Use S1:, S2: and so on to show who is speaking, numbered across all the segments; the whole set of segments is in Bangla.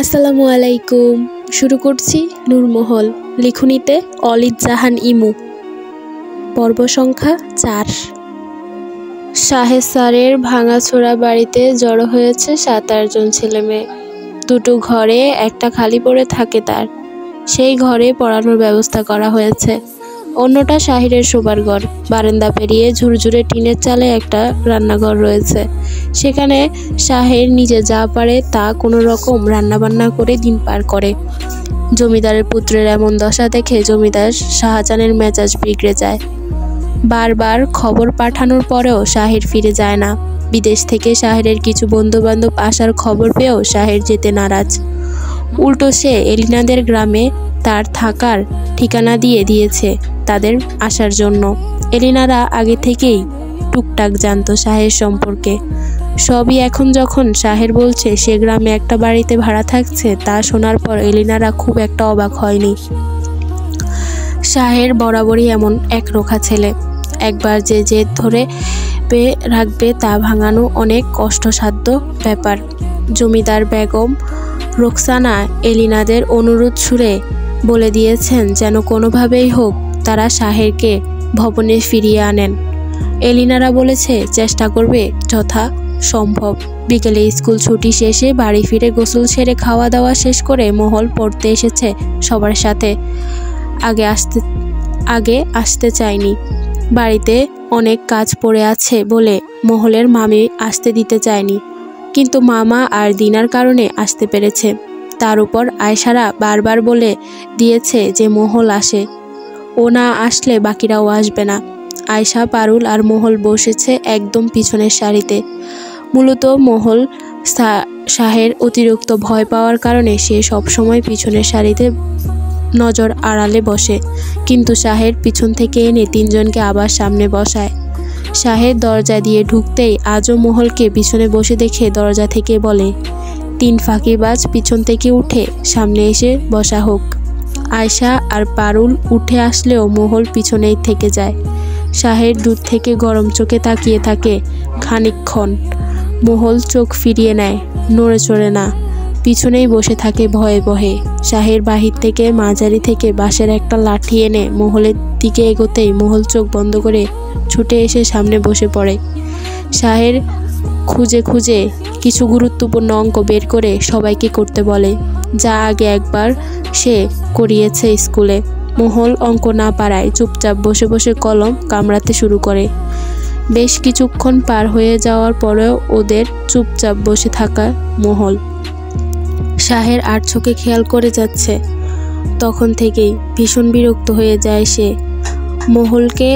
S1: আসসালামু আলাইকুম। শুরু করছি নূরমহল, লিখনিতে অলিদ জাহান ইমু। পর্ব সংখ্যা 4। শাহেদ স্যারের ভাঙাচোরা বাড়িতে জড়ো হয়েছে 7-8 জন ছেলেমেয়ে। দুটো ঘরে একটা খালি পড়ে থাকে তার, সেই ঘরে পড়ানোর ব্যবস্থা করা হয়েছে। অন্যটা শাহিরের শোবার ঘর। বারান্দা পেরিয়ে ঝুরঝুরে টিনের চালে একটা রান্নাঘর রয়েছে। সেখানে শাহের নিজে যা পারে তা কোনো রকম রান্নাবান্না করে দিন পার করে। জমিদারের পুত্রের এমন দশা দেখে জমিদার শাহজাহানের মেজাজ বিগড়ে যায়। বারবার খবর পাঠানোর পরেও শাহের ফিরে যায় না। বিদেশ থেকে শাহের কিছু বন্ধুবান্ধব আসার খবর পেয়েও শাহের যেতে নারাজ। উল্টো সে এলিনাদের গ্রামে তার থাকার ঠিকানা দিয়ে দিয়েছে তাদের আসার জন্য। এলিনারা আগে থেকেই টুকটাক জানতো শাহের সম্পর্কে। সবই এখন যখন শাহের বলছে সে গ্রামে একটা বাড়িতে ভাড়া থাকছে, তা শোনার পর এলিনারা খুব একটা অবাক হয়নি। শাহের বরাবরই এমন একরোখা ছেলে। একবার যে জেদ ধরে রাখবে তা ভাঙানো অনেক কষ্টসাধ্য ব্যাপার। জমিদার বেগম রোকসানা এলিনাদের অনুরোধ সুরে বলে দিয়েছেন যেন কোনোভাবেই হোক তারা শাহেরকে ভবনে ফিরিয়ে আনেন। এলিনারা বলেছে চেষ্টা করবে যথা সম্ভব। বিকেলে স্কুল ছুটি শেষে বাড়ি ফিরে গোসল সেরে খাওয়া দাওয়া শেষ করে মহল পড়তে এসেছে সবার সাথে। আগে আসতে চায়নি। বাড়িতে অনেক কাজ পড়ে আছে বলে মহলের মামি আসতে দিতে চায়নি, কিন্তু মামা আর দিনার কারণে আসতে পেরেছে। তার উপর আয়সারা বারবার বলে দিয়েছে যে মহল আসে, ও না আসলে বাকিরাও আসবে না। আয়সা, পারুল আর মহল বসেছে একদম পিছনের সারিতে। মূলত মহল শাহের অতিরিক্ত ভয় পাওয়ার কারণে সে সবসময় পিছনের সারিতে নজর আড়ালে বসে, কিন্তু শাহের পিছন থেকে এনে 3 জনকে আবার সামনে বসায়। শাহের দরজা দিয়ে ঢুকতেই আজও মহলকে পিছনে বসে দেখে দরজা থেকে বলে, 3 ফাঁকিবাজ পিছন থেকে উঠে সামনে এসে বসা হোক। আয়সা আর পারুল উঠে আসলেও মহল পিছনেই থেকে যায়। শাহের দূর থেকে গরম চোখে তাকিয়ে থাকে খানিকক্ষণ। মহল চোখ ফিরিয়ে নেয়, নড়ে চড়ে না, পিছনেই বসে থাকে ভয়ে ভয়ে। শাহের বাহির থেকে মাঝারি থেকে বাঁশের একটা লাঠি এনে মহলের দিকে এগোতেই মহল চোখ বন্ধ করে ছুটে এসে সামনে বসে পড়ে। শাহের খুঁজে খুঁজে কিছু গুরুত্বপূর্ণ অঙ্ক বের করে সবাইকে করতে বলে, যা আগে একবার সে করিয়েছে স্কুলে। মহল অঙ্ক না পারায় চুপচাপ বসে বসে কলম কামড়াতে শুরু করে। বেশ কিছুক্ষণ পার হয়ে যাওয়ার পরেও ওদের চুপচাপ বসে থাকা মহল শাহের আর চোখে খেয়াল করে যাচ্ছে। তখন থেকেই ভীষণ বিরক্ত হয়ে যায় সে। মহলকে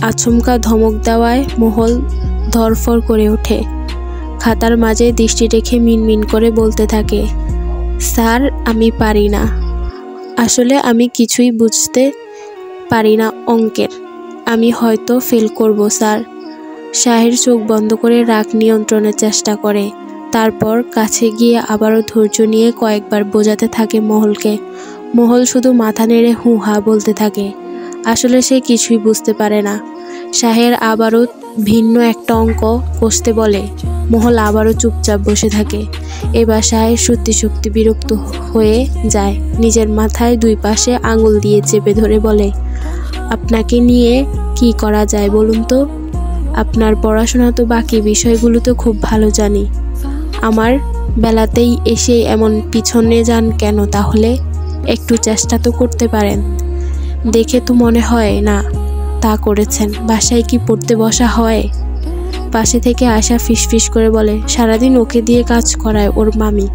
S1: আচমকা ধমক দেওয়ায় মহল ধরফর করে ওঠে। খাতার মাঝে দৃষ্টি রেখে মিনমিন করে বলতে থাকে, স্যার আমি পারি না, আসলে আমি কিছুই বুঝতে পারি না অঙ্কের, আমি হয়তো ফেল করব স্যার। শাহের চোখ বন্ধ করে রাগ নিয়ন্ত্রণের চেষ্টা করে। তারপর কাছে গিয়ে আবারও ধৈর্য নিয়ে কয়েকবার বোঝাতে থাকে মহলকে। মহল শুধু মাথা নেড়ে হু হা বলতে থাকে। আসলে সে কিছুই বুঝতে পারে না। শাহের আবারও ভিন্ন একটা অঙ্ক কষতে বলে। মহল আবারও চুপচাপ বসে থাকে। এবার শাহের সত্যি বিরক্ত হয়ে যায়। নিজের মাথায় 2 পাশে আঙুল দিয়ে চেপে ধরে বলে, আপনাকে নিয়ে কি করা যায় বলুন তো? আপনার পড়াশোনা তো বাকি বিষয়গুলো তো খুব ভালো জানি, আমার বেলাতেই এসে এমন পিছনে যান কেন তাহলে? একটু চেষ্টা তো করতে পারেন। দেখে তো মনে হয় না তা করেছেন। বাসায় কি পড়তে বসা হয়? পাশে থেকে আয়সা ফিসফিস করে বলে, সারাদিন ওকে দিয়ে কাজ করায় ওর মামি,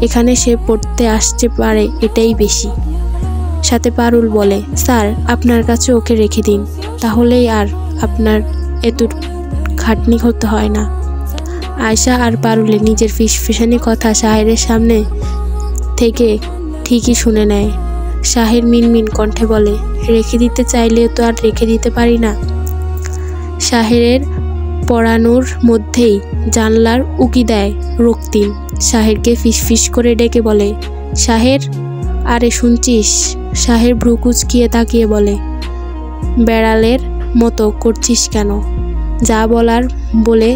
S1: এখানে সে পড়তে আসতে পারে এটাই বেশি। সাথে পারুল বলে, স্যার আপনার কাছে ওকে রেখে দিন, তাহলেই আর আপনার এত খাটনি করতে হয় না। আয়সা আর পারুলে নিজের ফিসফিসানি কথা শাহের সামনে থেকে ঠিকই শুনে নেয়। শাহের মিনমিন কণ্ঠে বলে, রেখে দিতে চাইলে তো আর রেখে দিতে পারি না। শাহের পড়ানোর মধ্যেই জানলার উকি দেয় রক্তিম। শাহেরকে ফিসফিস করে ডেকে বলে, শাহের, আরে শুনছিস? শাহের ভ্রু কুঁচকিয়ে তাকিয়ে বলে, বেড়ালের মতো করছিস কেন? যা বলার বলে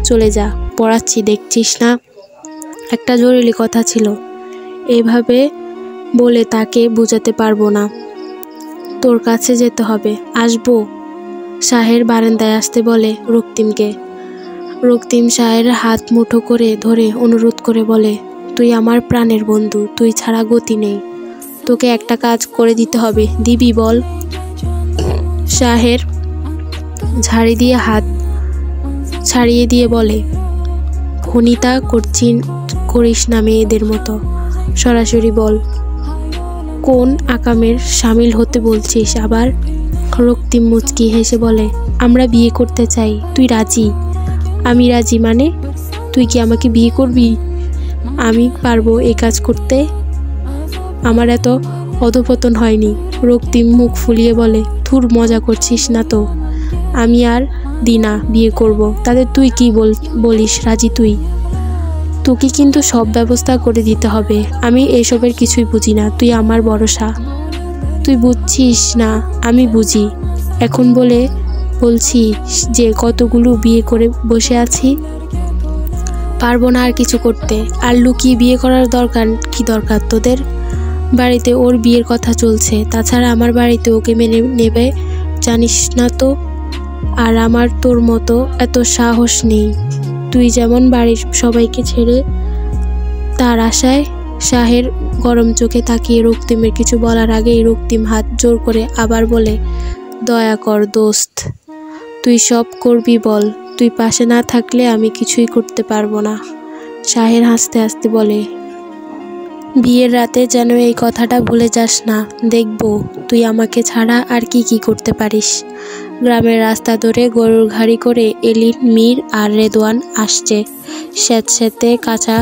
S1: চলে যা, পড়াচ্ছি দেখছিস না? একটা জরুরি কথা ছিল। এভাবে বলে তাকে বোঝাতে পারবো না। তোর কাছে যেতে হবে। আসবো। শাহের বারান্দায় আসতে বলে রক্তিমকে। রক্তিম শাহের হাত মুঠো করে ধরে অনুরোধ করে বলে, তুই আমার প্রাণের বন্ধু, তুই ছাড়া গতি নেই। তোকে একটা কাজ করে দিতে হবে, দিবি বল? শাহের ঝাড়ি দিয়ে হাত ছাড়িয়ে দিয়ে বলে, ফণিতা করিস না মেয়েদের মতো, সরাসরি বল কোন আকামের সামিল হতে বলছিস আবার? রক্তিম মুচকি হেসে বলে, আমরা বিয়ে করতে চাই, তুই রাজি? আমি রাজি মানে? তুই কি আমাকে বিয়ে করবি? আমি পারবো এই কাজ করতে? আমার এত অধপতন হয়নি। রক্তিম মুখ ফুলিয়ে বলে, থুর, মজা করছিস না তো? আমি আর দিনা বিয়ে করব, তাদের তুই কি বলিস? রাজি তুই? তোকে কিন্তু সব ব্যবস্থা করে দিতে হবে। আমি এসবের কিছুই বুঝি না, তুই আমার ভরসা। তুই বুঝছিস না, আমি বুঝি। এখন বলছি যে কতগুলো বিয়ে করে বসে আছি, পারবো না আর কিছু করতে। আর লুকিয়ে বিয়ে করার কি দরকার তোদের? বাড়িতে ওর বিয়ের কথা চলছে, তাছাড়া আমার বাড়িতে ওকে মেনে নেবে জানিস না তো? আর আমার তোর মতো এত সাহস নেই। তুই যেমন বাড়ির সবাইকে ছেড়ে, তার আশায়। শাহের গরম চোখে তাকিয়ে রক্তিমের কিছু বলার আগেই রক্তিম হাত জোর করে আবার বলে, দয়া কর দোস্ত, তুই সব করবি বল। তুই পাশে না থাকলে আমি কিছুই করতে পারবো না। শাহের হাসতে হাসতে বলে, বিয়ের রাতে যেন এই কথাটা ভুলে যাস না। দেখবো তুই আমাকে ছাড়া আর কি কি করতে পারিস। গ্রামের রাস্তা ধরে গরুর গাড়ি করে এলিন, মীর আর রেদওয়ান আসছে। স্যাঁতস্যাঁতে কাঁচা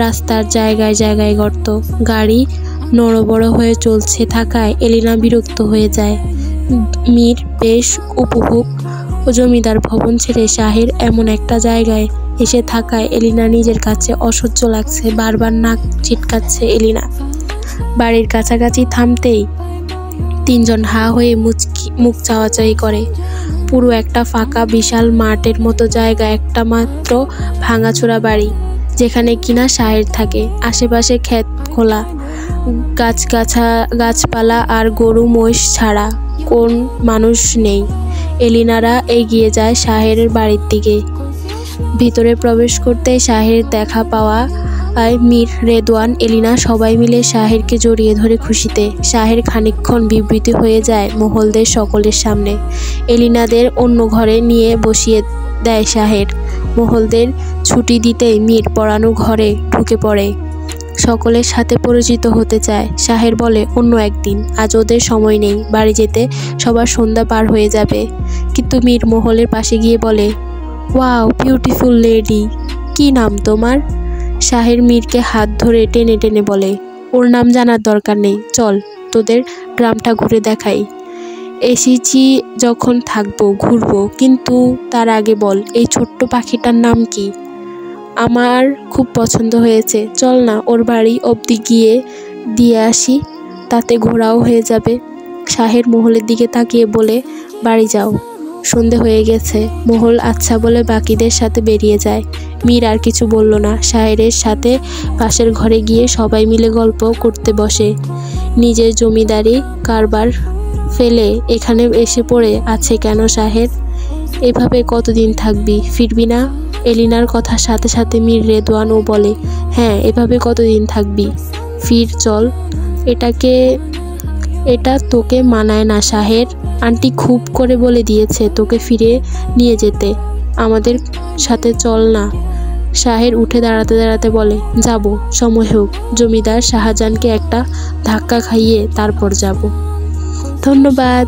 S1: রাস্তার জায়গায় জায়গায় গর্ত। গাড়ি নড়বড় হয়ে চলছে থাকায় এলিনা বিরক্ত হয়ে যায়। মীর বেশ উপভোগ ও জমিদার ভবন ছেড়ে শাহের এমন একটা জায়গায় এসে থাকায় এলিনা নিজের কাছে অসহ্য লাগছে। বারবার নাক ছিটকাচ্ছে এলিনা। বাড়ির কাছাকাছি থামতেই তিনজন হা হয়ে মুখ চাওয়াচাই করে। পুরো একটা ফাঁকা বিশাল মাঠের মতো জায়গা, একটা মাত্র ভাঙাচোরা বাড়ি, যেখানে কিনা শাহের থাকে। আশেপাশে ক্ষেত খোলা, গাছপালা আর গরু মহিষ ছাড়া কোন মানুষ নেই। এলিনারা এগিয়ে যায় শাহের বাড়ির দিকে। ভিতরে প্রবেশ করতে শাহের দেখা পাওয়া মীর, রেদওয়ান, এলিনা সবাই মিলে শাহেরকে জড়িয়ে ধরে খুশিতে। শাহের খানিকক্ষণ বিবৃত হয়ে যায় মহলদের সকলের সামনে। এলিনাদের অন্য ঘরে নিয়ে বসিয়ে দেয় শাহের। মহলদের ছুটি দিতেই মীর পড়ানো ঘরে ঢুকে পড়ে। সকলের সাথে পরিচিত হতে চায়। শাহের বলে, অন্য একদিন, আজ ওদের সময় নেই, বাড়ি যেতে সবার সন্ধ্যা পার হয়ে যাবে। কিন্তু মীর মহলের পাশে গিয়ে বলে, ওয়াও, বিউটিফুল লেডি, কি নাম তোমার? শাহের মীরকে হাত ধরে টেনে টেনে বলে, ওর নাম জানার দরকার নেই, চল তোদের গ্রামটা ঘুরে দেখাই। এসেছি যখন থাকবো, ঘুরবো, কিন্তু তার আগে বল, এই ছোট্ট পাখিটার নাম কি? আমার খুব পছন্দ হয়েছে, চল না ওর বাড়ি অবধি গিয়ে দিয়ে আসি, তাতে ঘোরাও হয়ে যাবে। শাহের মহলের দিকে তাকিয়ে বলে, বাড়ি যাও, সন্ধে হয়ে গেছে। মহল আচ্ছা বলে বাকিদের সাথে বেরিয়ে যায়। মীর আর কিছু বলল না। শাহেরের সাথে পাশের ঘরে গিয়ে সবাই মিলে গল্প করতে বসে। নিজের জমিদারি কারবার ফেলে এখানে এসে পড়ে আছে কেন শাহের? এভাবে কতদিন থাকবি, ফিরবি না? এলিনার কথার সাথে সাথে মীর, রেদওয়ানও বলে, হ্যাঁ, এভাবে কতদিন থাকবি, ফির চল। এটা তোকে মানায় না শাহের। আন্টি খুব করে বলে দিয়েছে তোকে ফিরে নিয়ে যেতে, আমাদের সাথে চল না। শাহের উঠে দাঁড়াতে দাঁড়াতে বলে, যাব, সময় হোক, জমিদার শাহজাহানকে একটা ধাক্কা খাইয়ে তারপর যাব। ধন্যবাদ।